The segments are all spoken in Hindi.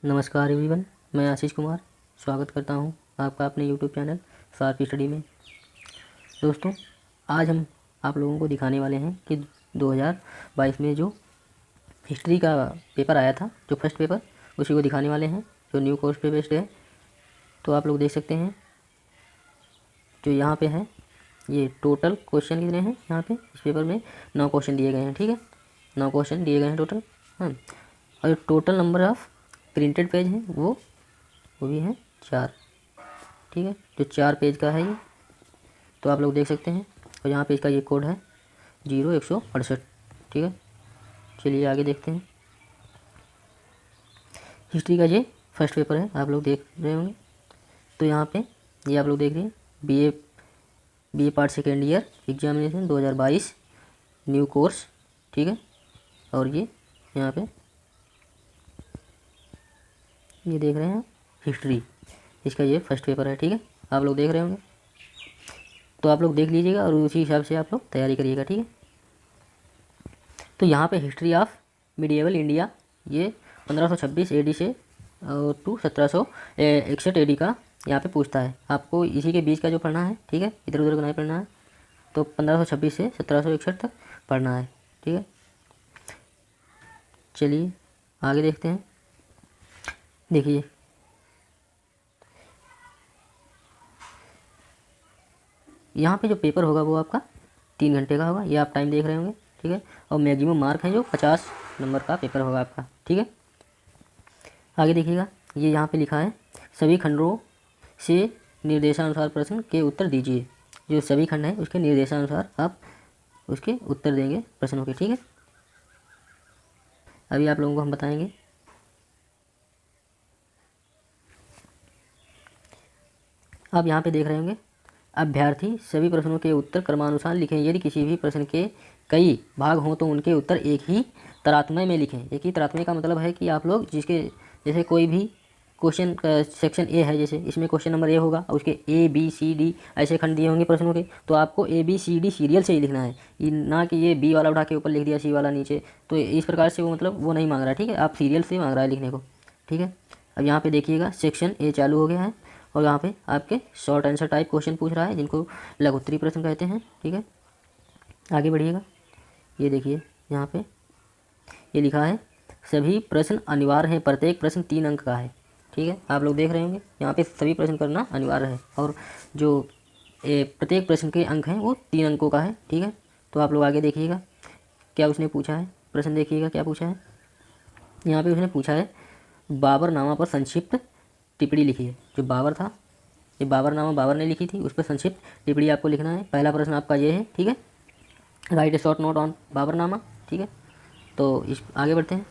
नमस्कार एवरीवन, मैं आशीष कुमार स्वागत करता हूं आपका अपने यूट्यूब चैनल शार्प स्टडी में। दोस्तों, आज हम आप लोगों को दिखाने वाले हैं कि 2022 में जो हिस्ट्री का पेपर आया था, जो फर्स्ट पेपर, उसी को दिखाने वाले हैं, जो न्यू कोर्स पे बेस्ड है। तो आप लोग देख सकते हैं जो यहाँ पे है, ये टोटल क्वेश्चन कितने हैं। यहाँ पे इस पेपर में 9 क्वेश्चन दिए गए हैं। ठीक है, 9 क्वेश्चन दिए गए हैं टोटल। हाँ, और total number of printed page है वो भी है 4। ठीक है, जो 4 पेज का है ये, तो आप लोग देख सकते हैं। और यहाँ पे इसका ये कोड है 0168। ठीक है, चलिए आगे देखते हैं। हिस्ट्री का ये फर्स्ट पेपर है, आप लोग देख रहे होंगे। तो यहाँ पे ये आप लोग देख रहे हैं, BA part second year examination 2022 new course. ठीक है, और ये यहाँ पे ये देख रहे हैं हिस्ट्री, इसका ये फर्स्ट पेपर है। ठीक है, आप लोग देख रहे होंगे, तो आप लोग देख लीजिएगा और उसी हिसाब से आप लोग तैयारी करिएगा। ठीक है, तो यहाँ पे हिस्ट्री ऑफ मिडिएवल इंडिया, ये 1526 एडी से और टू 1761 एडी का यहाँ पे पूछता है। आपको इसी के बीच का जो पढ़ना है। ठीक है, इधर उधर का नहीं पढ़ना है। तो 1526 से 1761 तक पढ़ना है। ठीक है, चलिए आगे देखते हैं। देखिए, यहाँ पे जो पेपर होगा वो आपका 3 घंटे का होगा, ये आप टाइम देख रहे होंगे। ठीक है, और मैक्सिमम मार्क है जो 50 नंबर का पेपर होगा आपका। ठीक है, आगे देखिएगा, ये यहाँ पे लिखा है सभी खंडों से निर्देशानुसार प्रश्न के उत्तर दीजिए। जो सभी खंड है उसके निर्देशानुसार आप उसके उत्तर देंगे प्रश्नों के। ठीक है, अभी आप लोगों को हम बताएंगे। आप यहाँ पे देख रहे होंगे, अभ्यर्थी सभी प्रश्नों के उत्तर क्रमानुसार लिखें। यदि किसी भी प्रश्न के कई भाग हों तो उनके उत्तर एक ही तरातम्य में लिखें। एक ही तरातम्य का मतलब है कि आप लोग जिसके जैसे कोई भी क्वेश्चन का सेक्शन ए है, जैसे इसमें क्वेश्चन नंबर ए होगा और उसके ए बी सी डी ऐसे खंड दिए होंगे प्रश्नों के, तो आपको A B C D serial से ही लिखना है, ना कि ये बी वाला उठा के ऊपर लिख दिया, सी वाला नीचे। तो इस प्रकार से वो मतलब वो नहीं मांग रहा है। ठीक है, आप सीरियल से मांग रहा है लिखने को। ठीक है, अब यहाँ पे देखिएगा सेक्शन ए चालू हो गया है और यहाँ पे आपके शॉर्ट आंसर टाइप क्वेश्चन पूछ रहा है, जिनको लघुत्तरी प्रश्न कहते हैं। ठीक है, आगे बढ़िएगा। ये देखिए, यहाँ पे ये लिखा है सभी प्रश्न अनिवार्य हैं, प्रत्येक प्रश्न 3 अंक का है। ठीक है, आप लोग देख रहे होंगे, यहाँ पे सभी प्रश्न करना अनिवार्य है और जो प्रत्येक प्रश्न के अंक हैं वो 3 अंकों का है। ठीक है, तो आप लोग आगे देखिएगा क्या उसने पूछा है। प्रश्न देखिएगा क्या पूछा है। यहाँ पे उसने पूछा है बाबरनामा पर संक्षिप्त टिप्पणी लिखिए। जो बाबर था, ये बाबरनामा बाबर ने लिखी थी, उस पर संक्षिप्त टिप्पणी आपको लिखना है। पहला प्रश्न आपका ये है। ठीक है, write a short note on Baburnama. ठीक है, तो इस आगे बढ़ते हैं।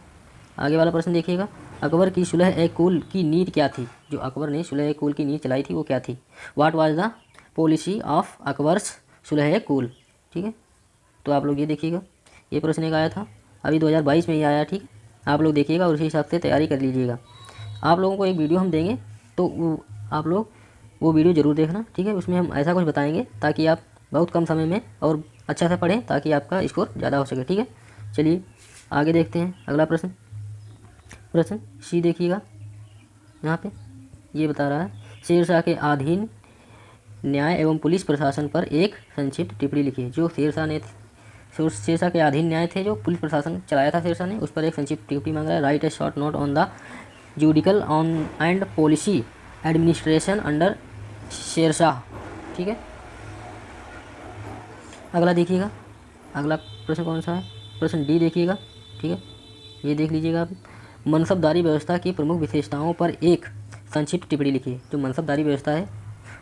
आगे वाला प्रश्न देखिएगा, अकबर की सुलह ए कुल की नीति क्या थी। जो अकबर ने सुलह ए कुल की नीति चलाई थी वो क्या थी। What was the policy of Akbar's सुलह ए कुल। ठीक है, तो आप लोग ये देखिएगा, ये प्रश्न एक आया था अभी 2022 में ही आया। ठीक है, आप लोग देखिएगा और उसी हिसाब से तैयारी कर लीजिएगा। आप लोगों को एक वीडियो हम देंगे, तो आप लोग वो वीडियो ज़रूर देखना। ठीक है, उसमें हम ऐसा कुछ बताएंगे ताकि आप बहुत कम समय में और अच्छा से पढ़ें, ताकि आपका स्कोर ज़्यादा हो सके। ठीक है, चलिए आगे देखते हैं। अगला प्रश्न, प्रश्न सी देखिएगा, यहाँ पे ये बता रहा है शेरशाह के अधीन न्याय एवं पुलिस प्रशासन पर एक संक्षिप्त टिप्पणी लिखिए। जो शेरशाह के अधीन न्याय थे, जो पुलिस प्रशासन चलाया था शेरशाह ने, उस पर एक संक्षिप्त टिप्पणी मांग रहा है। Write a short note on the judicial on and policy administration under Sher Shah. ठीक है, अगला देखिएगा, अगला प्रश्न कौन सा है, प्रश्न डी देखिएगा। ठीक है, ये देख लीजिएगा आप, मनसबदारी व्यवस्था की प्रमुख विशेषताओं पर एक संक्षिप्त टिप्पणी लिखिए। जो मनसबदारी व्यवस्था है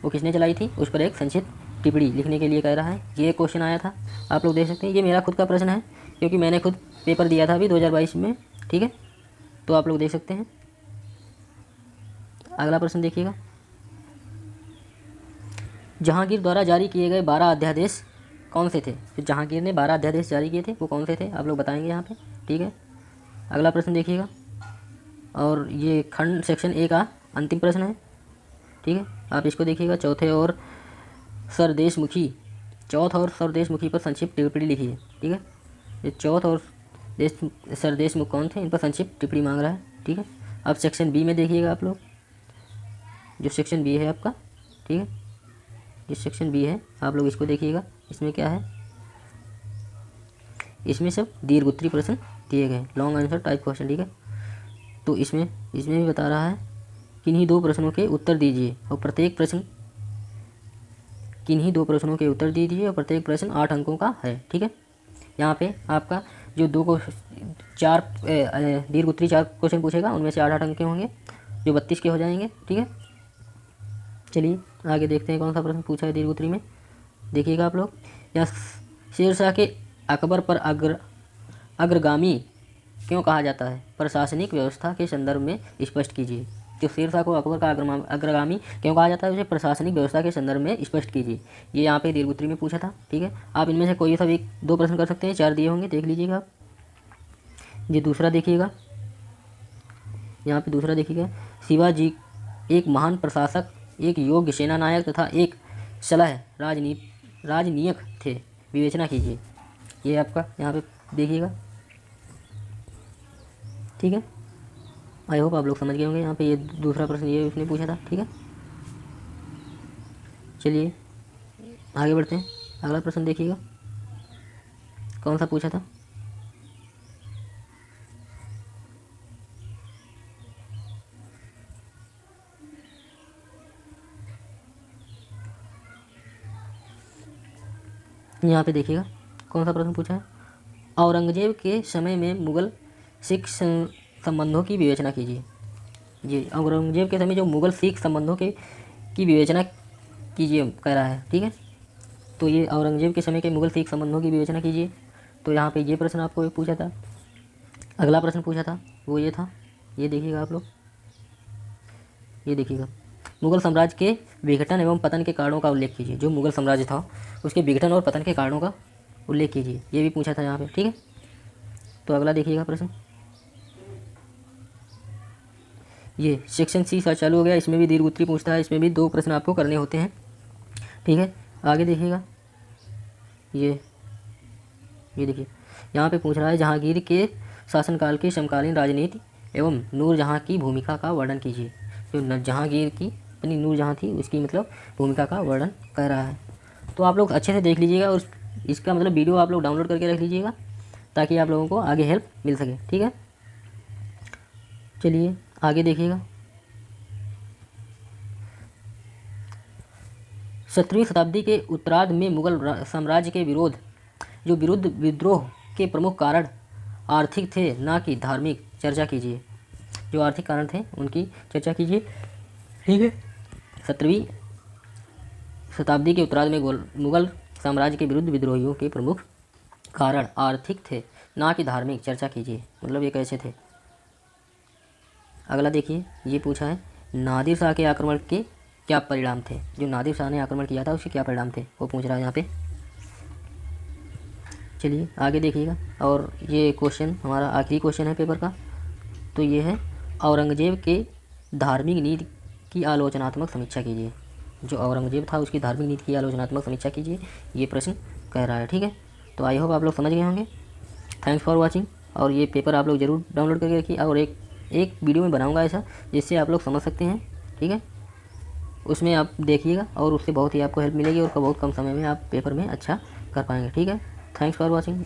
वो किसने चलाई थी, उस पर एक संक्षिप्त टिप्पणी लिखने के लिए कह रहा है। ये क्वेश्चन आया था, आप लोग देख सकते हैं। ये मेरा खुद का प्रश्न है, क्योंकि मैंने खुद पेपर दिया था अभी 2022 में। ठीक है, तो आप लोग देख सकते हैं। अगला प्रश्न देखिएगा, जहांगीर द्वारा जारी किए गए 12 अध्यादेश कौन से थे। जो जहांगीर ने 12 अध्यादेश जारी किए थे वो कौन से थे, आप लोग बताएंगे यहाँ पे। ठीक है, अगला प्रश्न देखिएगा, और ये खंड सेक्शन ए का अंतिम प्रश्न है। ठीक है, आप इसको देखिएगा, चौथ और सरदेशमुखी पर संक्षिप्त टिप्पणी लिखिए। ठीक है, ये चौथ और सरदेशमुख कौन थे, इन पर संक्षिप्त टिप्पणी मांग रहा है। ठीक है, अब सेक्शन बी में देखिएगा आप लोग, जो सेक्शन बी है आपका, ठीक है, जो सेक्शन बी है आप लोग इसको देखिएगा। इसमें क्या है, इसमें सब दीर्घ उत्तरीय प्रश्न दिए गए, लॉन्ग आंसर टाइप क्वेश्चन, ठीक है। तो इसमें भी बता रहा है किन्हीं दो प्रश्नों के उत्तर दीजिए और प्रत्येक प्रश्न, किन्हीं दो प्रश्नों के उत्तर दीजिए और प्रत्येक प्रश्न 8 अंकों का है, ठीक है। यहाँ पे आपका जो चार दीर्घ उत्तरीय 4 क्वेश्चन पूछेगा, उनमें से 8 अंक के होंगे, जो 32 के हो जाएंगे, ठीक है। चलिए आगे देखते हैं कौन सा प्रश्न पूछा है दीर्घ उत्तरीय में, देखिएगा आप लोग। यहाँ शेरशाह के अकबर पर अग्रगामी क्यों कहा जाता है, प्रशासनिक व्यवस्था के संदर्भ में स्पष्ट कीजिए। तो शेरशाह को अकबर का अग्रगामी क्यों कहा जाता है, उसे प्रशासनिक व्यवस्था के संदर्भ में स्पष्ट कीजिए। ये यहाँ पे दीर्घ उत्तरीय में पूछा था, ठीक है। आप इनमें से कोई सा भी 2 प्रश्न कर सकते हैं, 4 दिए होंगे, देख लीजिएगा आप। ये दूसरा देखिएगा, यहाँ पे दूसरा देखिएगा, शिवाजी एक महान प्रशासक, एक योग्य सेना नायक तथा एक सलाह राजनीयक थे, विवेचना कीजिए। ये आपका यहाँ पे देखिएगा, ठीक है। आई होप आप लोग समझ गए होंगे। यहाँ पे ये दूसरा प्रश्न ये उसने पूछा था, ठीक है। चलिए आगे बढ़ते हैं, अगला प्रश्न देखिएगा कौन सा पूछा था। यहाँ पे देखिएगा कौन सा प्रश्न पूछा है, औरंगजेब के समय में मुगल सिख संबंधों की विवेचना कीजिए। ये औरंगजेब के समय जो मुगल सिख संबंधों की विवेचना कीजिए कह रहा है, ठीक है। तो ये औरंगजेब के समय के मुगल सिख संबंधों की विवेचना कीजिए। तो यहाँ पे ये प्रश्न आपको पूछा था। अगला प्रश्न पूछा था वो ये था, ये देखिएगा आप लोग, ये देखिएगा, मुगल साम्राज्य के विघटन एवं पतन के कारणों का उल्लेख कीजिए। जो मुगल साम्राज्य था उसके विघटन और पतन के कारणों का उल्लेख कीजिए, ये भी पूछा था यहाँ पे, ठीक है। तो अगला देखिएगा प्रश्न, ये सेक्शन सी सा चालू हो गया। इसमें भी दीर्घ उत्तरीय पूछता है, इसमें भी 2 प्रश्न आपको करने होते हैं, ठीक है। आगे देखिएगा, ये देखिए यहाँ पे पूछ रहा है जहांगीर के शासनकाल की समकालीन राजनीति एवं नूरजहाँ की भूमिका का वर्णन कीजिए। जो जहांगीर की अपनी नूरजहाँ थी उसकी मतलब भूमिका का वर्णन कर रहा है। तो आप लोग अच्छे से देख लीजिएगा और इसका मतलब वीडियो आप लोग डाउनलोड करके रख लीजिएगा ताकि आप लोगों को आगे हेल्प मिल सके, ठीक है। चलिए आगे देखिएगा, 17वीं शताब्दी के उत्तरार्ध में मुगल साम्राज्य के विरुद्ध विद्रोह के प्रमुख कारण आर्थिक थे ना कि धार्मिक, चर्चा कीजिए। जो आर्थिक कारण थे उनकी चर्चा कीजिए, ठीक है। 17वीं शताब्दी के उत्तरार्ध में मुगल साम्राज्य के विरुद्ध विद्रोहियों के प्रमुख कारण आर्थिक थे ना कि धार्मिक, चर्चा कीजिए। मतलब ये कैसे थे। अगला देखिए, ये पूछा है नादिर शाह के आक्रमण के क्या परिणाम थे। जो नादिर शाह ने आक्रमण किया था उसके क्या परिणाम थे वो पूछ रहा है यहाँ पे। चलिए आगे देखिएगा, और ये क्वेश्चन हमारा आखिरी क्वेश्चन है पेपर का। तो ये है औरंगजेब के धार्मिक नीति की आलोचनात्मक समीक्षा कीजिए। जो औरंगजेब था उसकी धार्मिक नीति की आलोचनात्मक समीक्षा कीजिए, ये प्रश्न कह रहा है, ठीक है। तो आई होप आप लोग समझ गए होंगे। Thanks for watching. और ये पेपर आप लोग ज़रूर डाउनलोड करके रखिए, और एक वीडियो में बनाऊंगा ऐसा जिससे आप लोग समझ सकते हैं, ठीक है। उसमें आप देखिएगा और उससे बहुत ही आपको हेल्प मिलेगी और बहुत कम समय में आप पेपर में अच्छा कर पाएंगे, ठीक है। Thanks for watching.